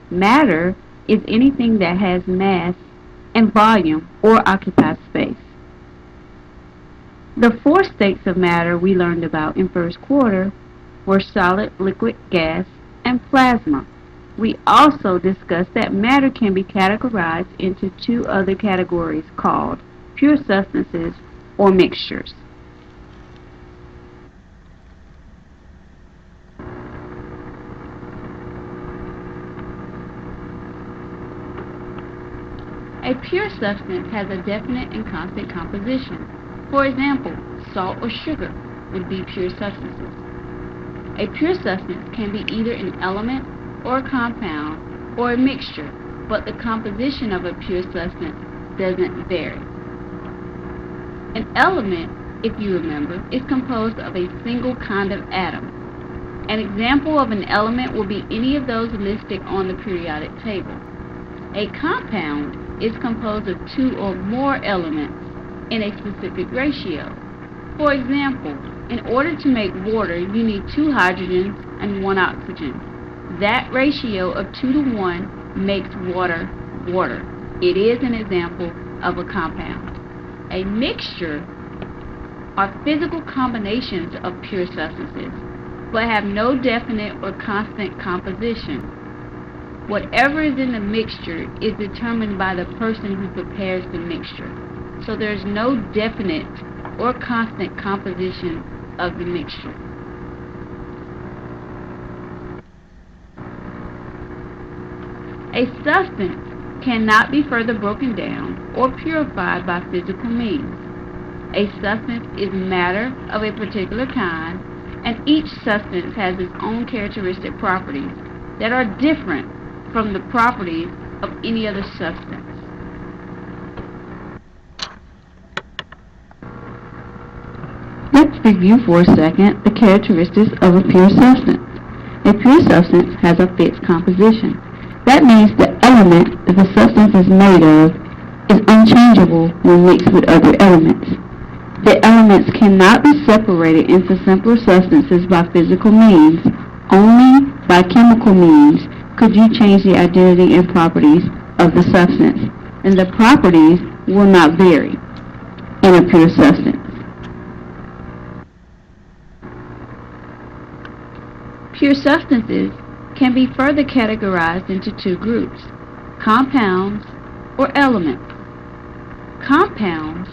Matter is anything that has mass and volume or occupies space. The four states of matter we learned about in first quarter were solid, liquid, gas, and plasma. We also discussed that matter can be categorized into two other categories called pure substances or mixtures. A pure substance has a definite and constant composition. For example, salt or sugar would be pure substances. A pure substance can be either an element or a compound or a mixture, but the composition of a pure substance doesn't vary. An element, if you remember, is composed of a single kind of atom. An example of an element will be any of those listed on the periodic table. A compound is composed of two or more elements in a specific ratio. For example, in order to make water, you need two hydrogens and one oxygen. That ratio of 2 to 1 makes water water. It is an example of a compound. A mixture are physical combinations of pure substances, but have no definite or constant composition. Whatever is in the mixture is determined by the person who prepares the mixture. So there's no definite or constant composition of the mixture. A substance cannot be further broken down or purified by physical means. A substance is matter of a particular kind, and each substance has its own characteristic properties that are different from the properties of any other substance. Let's review for a second the characteristics of a pure substance. A pure substance has a fixed composition. That means the element that the substance is made of is unchangeable when mixed with other elements. The elements cannot be separated into simpler substances by physical means. Only by chemical means could you change the identity and properties of the substance, and the properties will not vary in a pure substance. Pure substances can be further categorized into two groups, compounds or elements. Compounds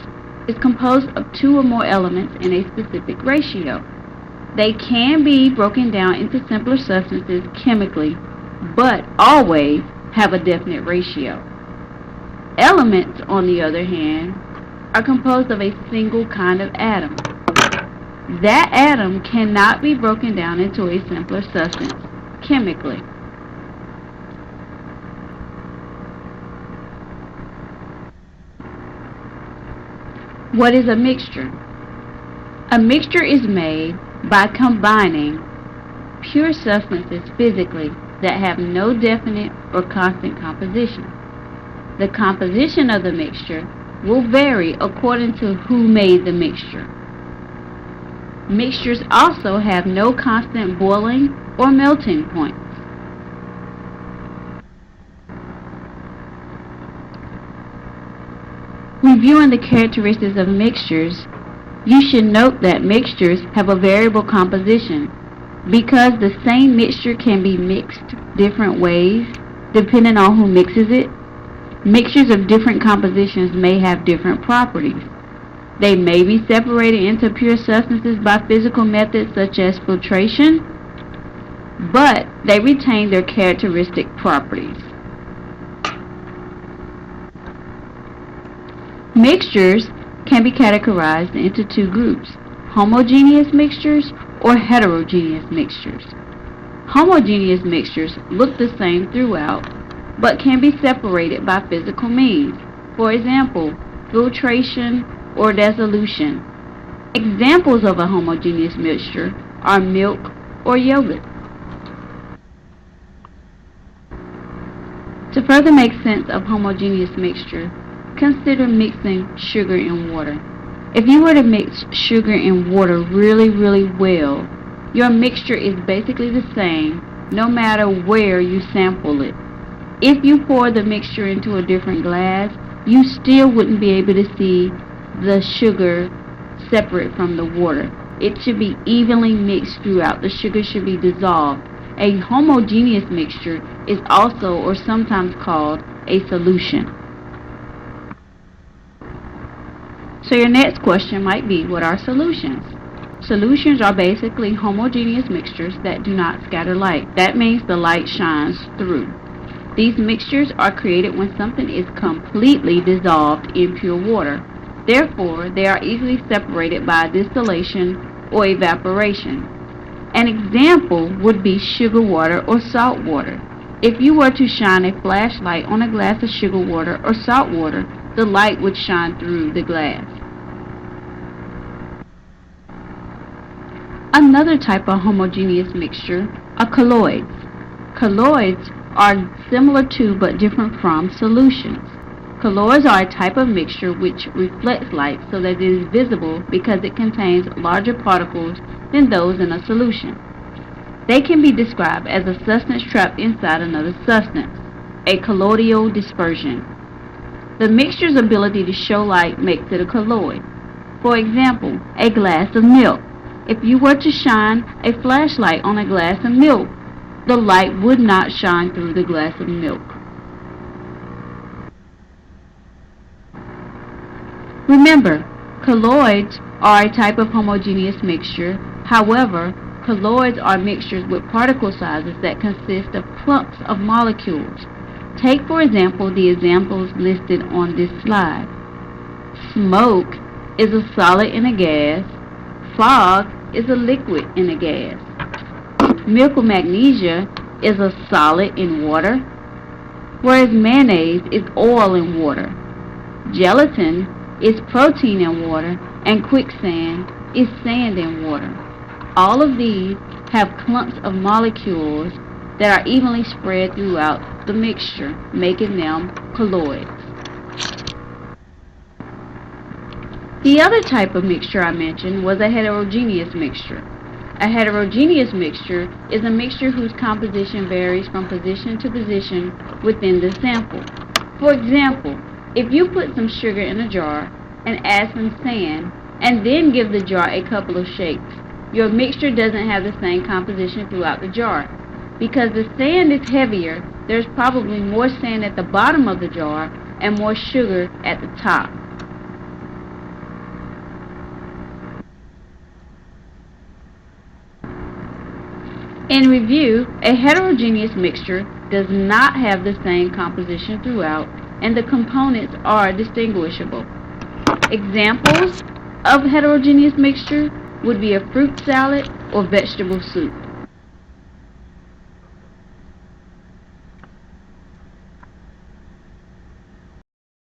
is composed of two or more elements in a specific ratio. They can be broken down into simpler substances chemically, but always have a definite ratio. Elements, on the other hand, are composed of a single kind of atom. That atom cannot be broken down into a simpler substance chemically. What is a mixture? A mixture is made by combining pure substances physically that have no definite or constant composition. The composition of the mixture will vary according to who made the mixture. Mixtures also have no constant boiling or melting points. Reviewing the characteristics of mixtures, you should note that mixtures have a variable composition because the same mixture can be mixed different ways depending on who mixes it. Mixtures of different compositions may have different properties. They may be separated into pure substances by physical methods such as filtration, but they retain their characteristic properties. Mixtures can be categorized into two groups, homogeneous mixtures or heterogeneous mixtures. Homogeneous mixtures look the same throughout, but can be separated by physical means. For example, filtration or dissolution. Examples of a homogeneous mixture are milk or yogurt. To further make sense of homogeneous mixture, consider mixing sugar and water. If you were to mix sugar and water really well, your mixture is basically the same no matter where you sample it. If you pour the mixture into a different glass, you still wouldn't be able to see the sugar separate from the water. It should be evenly mixed throughout. The sugar should be dissolved. A homogeneous mixture is also or sometimes called a solution. So your next question might be, what are solutions? Solutions are basically homogeneous mixtures that do not scatter light. That means the light shines through. These mixtures are created when something is completely dissolved in pure water. Therefore, they are easily separated by distillation or evaporation. An example would be sugar water or salt water. If you were to shine a flashlight on a glass of sugar water or salt water, the light would shine through the glass. Another type of homogeneous mixture are colloids. Colloids are similar to but different from solutions. Colloids are a type of mixture which reflects light so that it is visible because it contains larger particles than those in a solution. They can be described as a substance trapped inside another substance, a colloidal dispersion. The mixture's ability to show light makes it a colloid. For example, a glass of milk. If you were to shine a flashlight on a glass of milk, the light would not shine through the glass of milk. Remember, colloids are a type of homogeneous mixture. However, colloids are mixtures with particle sizes that consist of clumps of molecules. Take, for example, the examples listed on this slide. Smoke is a solid in a gas. Fog is a liquid in a gas. Milk of magnesia is a solid in water, whereas mayonnaise is oil in water. Gelatin is protein in water, and quicksand is sand in water. All of these have clumps of molecules that are evenly spread throughout the mixture, making them colloids. The other type of mixture I mentioned was a heterogeneous mixture. A heterogeneous mixture is a mixture whose composition varies from position to position within the sample. For example, if you put some sugar in a jar and add some sand and then give the jar a couple of shakes, your mixture doesn't have the same composition throughout the jar. Because the sand is heavier, there's probably more sand at the bottom of the jar and more sugar at the top. In review, a heterogeneous mixture does not have the same composition throughout, and the components are distinguishable. Examples of heterogeneous mixture would be a fruit salad or vegetable soup.